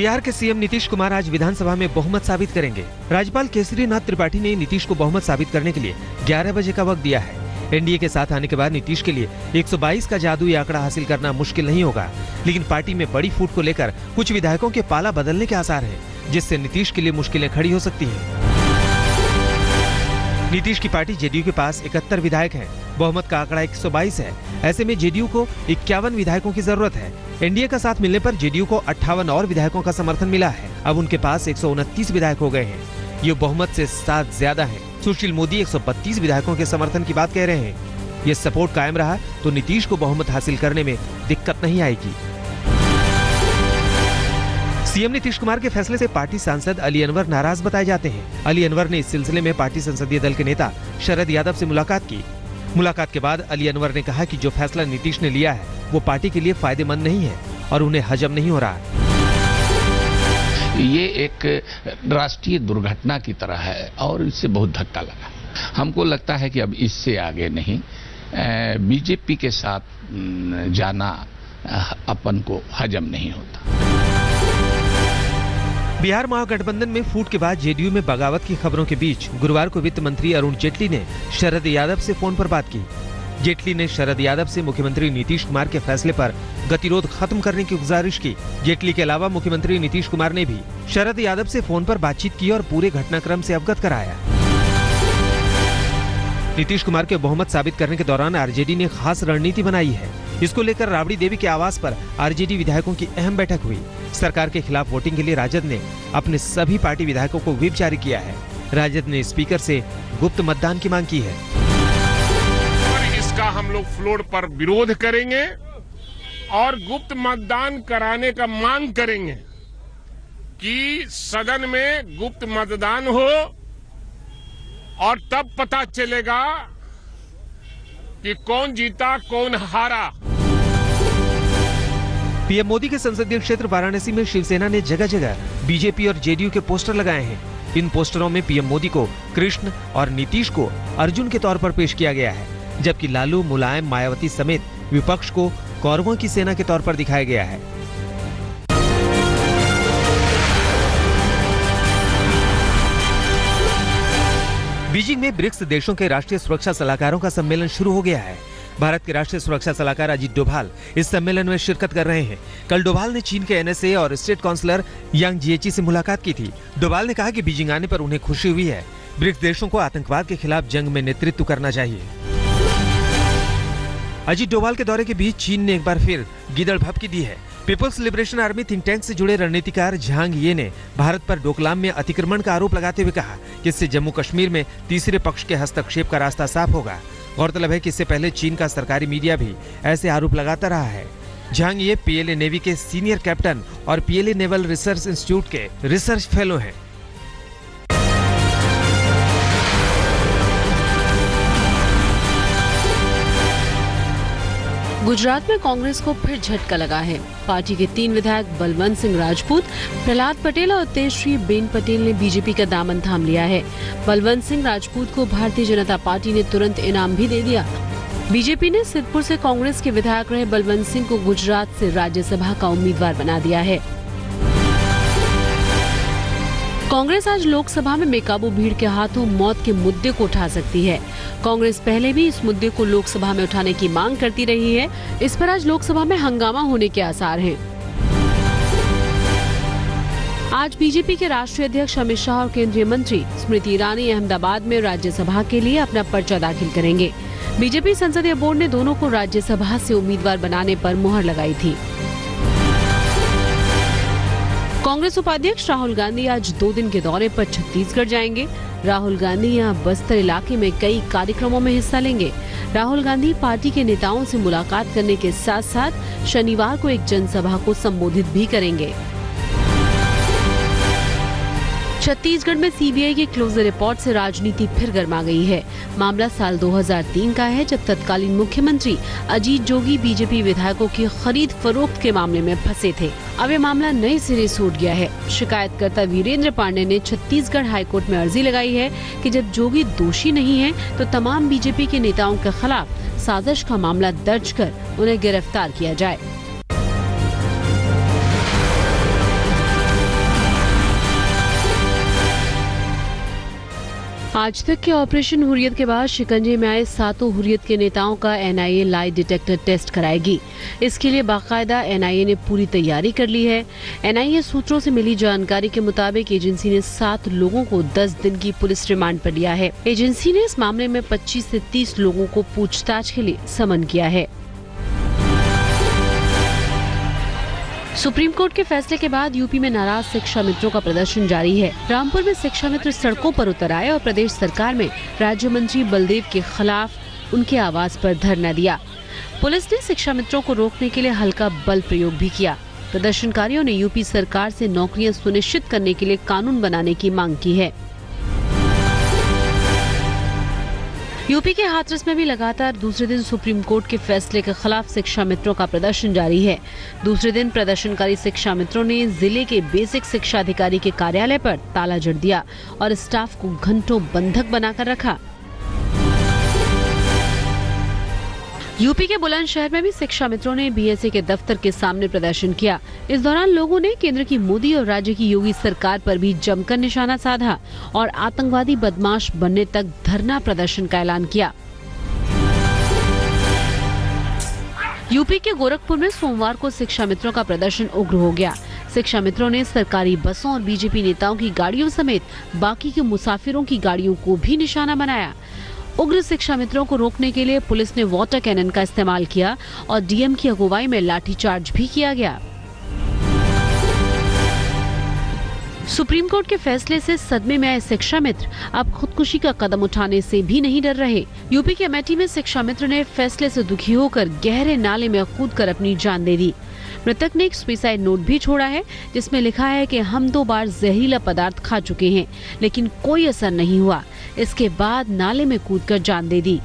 बिहार के सीएम नीतीश कुमार आज विधानसभा में बहुमत साबित करेंगे। राज्यपाल केसरीनाथ त्रिपाठी ने नीतीश को बहुमत साबित करने के लिए 11 बजे का वक्त दिया है। एनडीए के साथ आने के बाद नीतीश के लिए 122 का जादुई आंकड़ा हासिल करना मुश्किल नहीं होगा, लेकिन पार्टी में बड़ी फूट को लेकर कुछ विधायकों के पाला बदलने के आसार हैं, जिससे नीतीश के लिए मुश्किलें खड़ी हो सकती हैं। नीतीश की पार्टी जेडीयू के पास 71 विधायक हैं। बहुमत का आंकड़ा 122 है। ऐसे में जेडीयू को 51 विधायकों की जरूरत है। एनडीए का साथ मिलने पर जेडीयू को 58 और विधायकों का समर्थन मिला है। अब उनके पास 129 विधायक हो गए हैं। ये बहुमत से 7 ज्यादा है। सुशील मोदी 132 विधायकों के समर्थन की बात कह रहे हैं। ये सपोर्ट कायम रहा तो नीतीश को बहुमत हासिल करने में दिक्कत नहीं आएगी। सीएम नीतीश कुमार के फैसले से पार्टी सांसद अली अनवर नाराज बताए जाते हैं। अली अनवर ने इस सिलसिले में पार्टी संसदीय दल के नेता शरद यादव से मुलाकात की। मुलाकात के बाद अली अनवर ने कहा कि जो फैसला नीतीश ने लिया है वो पार्टी के लिए फायदेमंद नहीं है और उन्हें हजम नहीं हो रहा। ये एक राष्ट्रीय दुर्घटना की तरह है और इससे बहुत धक्का लगा। हमको लगता है कि अब इससे आगे नहीं, बीजेपी के साथ जाना अपन को हजम नहीं होता। बिहार महागठबंधन में फूट के बाद जेडीयू में बगावत की खबरों के बीच गुरुवार को वित्त मंत्री अरुण जेटली ने शरद यादव से फोन पर बात की। जेटली ने शरद यादव से मुख्यमंत्री नीतीश कुमार के फैसले पर गतिरोध खत्म करने की गुजारिश की। जेटली के अलावा मुख्यमंत्री नीतीश कुमार ने भी शरद यादव से फोन पर बातचीत की और पूरे घटनाक्रम से अवगत कराया। नीतीश कुमार के बहुमत साबित करने के दौरान आरजेडी ने खास रणनीति बनाई है। इसको लेकर राबड़ी देवी के आवास पर आरजेडी विधायकों की अहम बैठक हुई। सरकार के खिलाफ वोटिंग के लिए राजद ने अपने सभी पार्टी विधायकों को व्हिप जारी किया है। राजद ने स्पीकर से गुप्त मतदान की मांग की है। और इसका हम लोग फ्लोर पर विरोध करेंगे और गुप्त मतदान कराने का मांग करेंगे कि सदन में गुप्त मतदान हो और तब पता चलेगा कि कौन जीता कौन हारा। पीएम मोदी के संसदीय क्षेत्र वाराणसी में शिवसेना ने जगह जगह बीजेपी और जेडीयू के पोस्टर लगाए हैं। इन पोस्टरों में पीएम मोदी को कृष्ण और नीतीश को अर्जुन के तौर पर पेश किया गया है, जबकि लालू, मुलायम, मायावती समेत विपक्ष को कौरवों की सेना के तौर पर दिखाया गया है। बीजिंग में ब्रिक्स देशों के राष्ट्रीय सुरक्षा सलाहकारों का सम्मेलन शुरू हो गया है। भारत के राष्ट्रीय सुरक्षा सलाहकार अजीत डोभाल इस सम्मेलन में शिरकत कर रहे हैं। कल डोभाल ने चीन के एनएसए और स्टेट काउंसलर यांग जिएची से मुलाकात की थी। डोभाल ने कहा कि बीजिंग आने पर उन्हें खुशी हुई है। ब्रिक्स देशों को आतंकवाद के खिलाफ जंग में नेतृत्व करना चाहिए। अजीत डोभाल के दौरे के बीच चीन ने एक बार फिर गीदड़ भभकी दी है। People's Liberation Army think tank से जुड़े रणनीतिकार झांग ये ने भारत पर डोकलाम में अतिक्रमण का आरोप लगाते हुए कहा कि इससे जम्मू कश्मीर में तीसरे पक्ष के हस्तक्षेप का रास्ता साफ होगा। गौरतलब है कि इससे पहले चीन का सरकारी मीडिया भी ऐसे आरोप लगाता रहा है। झांग ये पीएलए नेवी के सीनियर कैप्टन और पीएलए नेवल रिसर्च इंस्टीट्यूट के रिसर्च फेलो हैं। गुजरात में कांग्रेस को फिर झटका लगा है। पार्टी के 3 विधायक बलवंत सिंह राजपूत, प्रहलाद पटेल और तेजश्री बेन पटेल ने बीजेपी का दामन थाम लिया है। बलवंत सिंह राजपूत को भारतीय जनता पार्टी ने तुरंत इनाम भी दे दिया। बीजेपी ने सिद्धपुर से कांग्रेस के विधायक रहे बलवंत सिंह को गुजरात से राज्यसभा का उम्मीदवार बना दिया है। कांग्रेस आज लोकसभा में बेकाबू भीड़ के हाथों मौत के मुद्दे को उठा सकती है। कांग्रेस पहले भी इस मुद्दे को लोकसभा में उठाने की मांग करती रही है। इस पर आज लोकसभा में हंगामा होने के आसार हैं। आज बीजेपी के राष्ट्रीय अध्यक्ष अमित शाह और केंद्रीय मंत्री स्मृति ईरानी अहमदाबाद में राज्यसभा के लिए अपना पर्चा दाखिल करेंगे। बीजेपी संसदीय बोर्ड ने दोनों को राज्यसभा से उम्मीदवार बनाने पर मुहर लगाई थी। कांग्रेस उपाध्यक्ष राहुल गांधी आज 2 दिन के दौरे पर छत्तीसगढ़ जाएंगे। राहुल गांधी यहां बस्तर इलाके में कई कार्यक्रमों में हिस्सा लेंगे। राहुल गांधी पार्टी के नेताओं से मुलाकात करने के साथ साथ शनिवार को एक जनसभा को संबोधित भी करेंगे। छत्तीसगढ़ में सीबीआई की क्लोजर रिपोर्ट से राजनीति फिर गर्मा गई है। मामला साल 2003 का है, जब तत्कालीन मुख्यमंत्री अजीत जोगी बीजेपी विधायकों की खरीद फरोख्त के मामले में फंसे थे। अब ये मामला नए सिरे से उठ गया है। शिकायतकर्ता वीरेंद्र पांडे ने छत्तीसगढ़ हाईकोर्ट में अर्जी लगाई है कि जब जोगी दोषी नहीं है तो तमाम बीजेपी के नेताओं के खिलाफ साजिश का मामला दर्ज कर उन्हें गिरफ्तार किया जाए। आज तक के ऑपरेशन हुर्रियत के बाद शिकंजे में आए 7 हुर्रियत के नेताओं का एनआईए लाई डिटेक्टर टेस्ट कराएगी। इसके लिए बाकायदा एनआईए ने पूरी तैयारी कर ली है। एनआईए सूत्रों से मिली जानकारी के मुताबिक एजेंसी ने 7 लोगों को 10 दिन की पुलिस रिमांड पर लिया है। एजेंसी ने इस मामले में 25 से 30 लोगों को पूछताछ के लिए समन किया है। सुप्रीम कोर्ट के फैसले के बाद यूपी में नाराज शिक्षा मित्रों का प्रदर्शन जारी है। रामपुर में शिक्षा मित्र सड़कों पर उतर आए और प्रदेश सरकार में राज्य मंत्री बलदेव के खिलाफ उनके आवास पर धरना दिया। पुलिस ने शिक्षा मित्रों को रोकने के लिए हल्का बल प्रयोग भी किया। प्रदर्शनकारियों ने यूपी सरकार से नौकरियां सुनिश्चित करने के लिए कानून बनाने की मांग की है। यूपी के हाथरस में भी लगातार दूसरे दिन सुप्रीम कोर्ट के फैसले के खिलाफ शिक्षा मित्रों का प्रदर्शन जारी है। दूसरे दिन प्रदर्शनकारी शिक्षा मित्रों ने जिले के बेसिक शिक्षा अधिकारी के कार्यालय पर ताला जड़ दिया और स्टाफ को घंटों बंधक बनाकर रखा। यूपी के बुलंदशहर में भी शिक्षा मित्रों ने बीएसए के दफ्तर के सामने प्रदर्शन किया। इस दौरान लोगों ने केंद्र की मोदी और राज्य की योगी सरकार पर भी जमकर निशाना साधा और आतंकवादी बदमाश बनने तक धरना प्रदर्शन का ऐलान किया। यूपी के गोरखपुर में सोमवार को शिक्षा मित्रों का प्रदर्शन उग्र हो गया। शिक्षा मित्रों ने सरकारी बसों और बीजेपी नेताओं की गाड़ियों समेत बाकी के मुसाफिरों की गाड़ियों को भी निशाना बनाया। उग्र शिक्षा मित्रों को रोकने के लिए पुलिस ने वाटर कैनन का इस्तेमाल किया और डीएम की अगुवाई में लाठीचार्ज भी किया गया। सुप्रीम कोर्ट के फैसले से सदमे में आए शिक्षा मित्र अब खुदकुशी का कदम उठाने से भी नहीं डर रहे। यूपी के अमेठी में शिक्षा मित्र ने फैसले से दुखी होकर गहरे नाले में कूदकर अपनी जान दे दी। मृतक ने एक सुसाइड नोट भी छोड़ा है जिसमें लिखा है कि हम 2 बार जहरीला पदार्थ खा चुके हैं लेकिन कोई असर नहीं हुआ। इसके बाद नाले में कूदकर जान दे दी।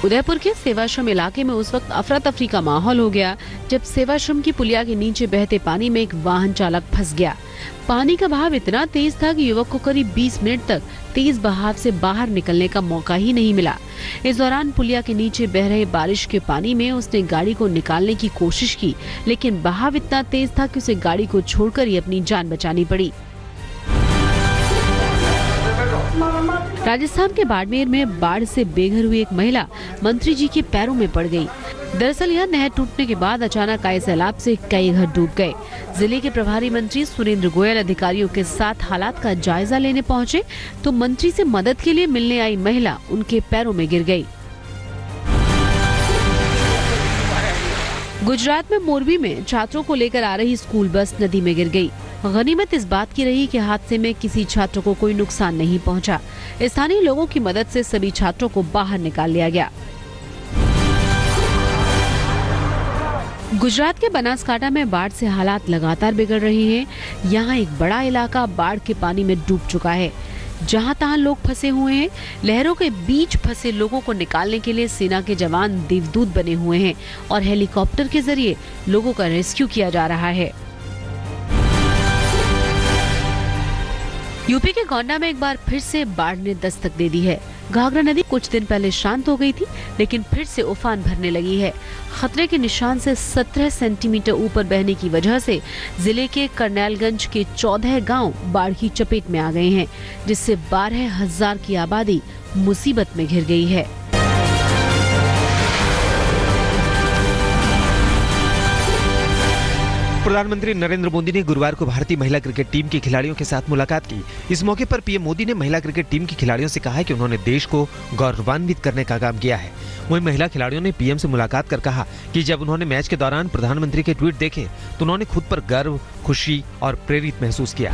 उदयपुर के सेवाश्रम इलाके में उस वक्त अफरा तफरी का माहौल हो गया जब सेवाश्रम की पुलिया के नीचे बहते पानी में एक वाहन चालक फंस गया। पानी का बहाव इतना तेज था कि युवक को करीब 20 मिनट तक तेज बहाव से बाहर निकलने का मौका ही नहीं मिला। इस दौरान पुलिया के नीचे बह रहे बारिश के पानी में उसने गाड़ी को निकालने की कोशिश की लेकिन बहाव इतना तेज था कि उसे गाड़ी को छोड़कर ही अपनी जान बचानी पड़ी। राजस्थान के बाड़मेर में बाढ़ से बेघर हुई एक महिला मंत्री जी के पैरों में पड़ गई। दरअसल यह नहर टूटने के बाद अचानक आए सैलाब से कई घर डूब गए। जिले के प्रभारी मंत्री सुरेंद्र गोयल अधिकारियों के साथ हालात का जायजा लेने पहुंचे तो मंत्री से मदद के लिए मिलने आई महिला उनके पैरों में गिर गई। गुजरात में मोरबी में छात्रों को लेकर आ रही स्कूल बस नदी में गिर गई। गनीमत इस बात की रही कि हादसे में किसी छात्र को कोई नुकसान नहीं पहुंचा। स्थानीय लोगों की मदद से सभी छात्रों को बाहर निकाल लिया गया। गुजरात के बनासकांठा में बाढ़ से हालात लगातार बिगड़ रहे हैं। यहाँ एक बड़ा इलाका बाढ़ के पानी में डूब चुका है। जहाँ तहाँ लोग फंसे हुए हैं। लहरों के बीच फंसे लोगों को निकालने के लिए सेना के जवान देवदूत बने हुए हैं और हेलीकॉप्टर के जरिए लोगों का रेस्क्यू किया जा रहा है। यूपी के गोंडा में एक बार फिर से बाढ़ ने दस्तक दे दी है। घाघरा नदी कुछ दिन पहले शांत हो गई थी लेकिन फिर से उफान भरने लगी है। खतरे के निशान से 17 सेंटीमीटर ऊपर बहने की वजह से जिले के करनैलगंज के 14 गांव बाढ़ की चपेट में आ गए हैं जिससे 12,000 की आबादी मुसीबत में घिर गई है। प्रधानमंत्री नरेंद्र मोदी ने गुरुवार को भारतीय महिला क्रिकेट टीम के खिलाड़ियों के साथ मुलाकात की। इस मौके पर पीएम मोदी ने महिला क्रिकेट टीम के खिलाड़ियों से कहा कि उन्होंने देश को गौरवान्वित करने का काम किया है। वहीं महिला खिलाड़ियों ने पीएम से मुलाकात कर कहा कि जब उन्होंने मैच के दौरान प्रधानमंत्री के ट्वीट देखे तो उन्होंने खुद पर गर्व, खुशी और प्रेरित महसूस किया।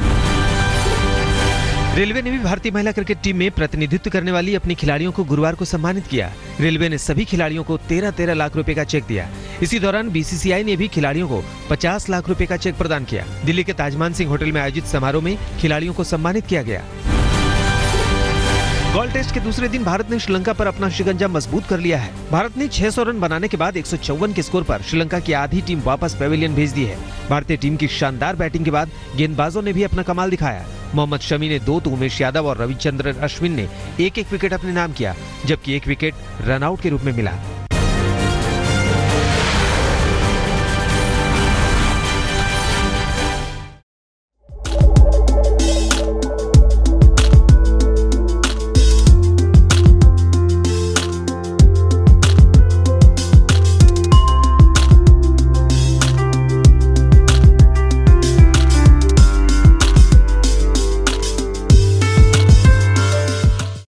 रेलवे ने भी भारतीय महिला क्रिकेट टीम में प्रतिनिधित्व करने वाली अपनी खिलाड़ियों को गुरुवार को सम्मानित किया। रेलवे ने सभी खिलाड़ियों को 13-13 लाख रुपए का चेक दिया। इसी दौरान बीसीसीआई ने भी खिलाड़ियों को 50 लाख रुपए का चेक प्रदान किया। दिल्ली के ताजमान सिंह होटल में आयोजित समारोह में खिलाड़ियों को सम्मानित किया गया। गोल्ड टेस्ट के दूसरे दिन भारत ने श्रीलंका पर अपना शिकंजा मजबूत कर लिया है। भारत ने 600 रन बनाने के बाद 154 के स्कोर पर श्रीलंका की आधी टीम वापस पेविलियन भेज दी है। भारतीय टीम की शानदार बैटिंग के बाद गेंदबाजों ने भी अपना कमाल दिखाया। मोहम्मद शमी ने 2 तो उमेश यादव और रविचंद्रन अश्विन ने 1-1 विकेट अपने नाम किया, जबकि 1 विकेट रनआउट के रूप में मिला।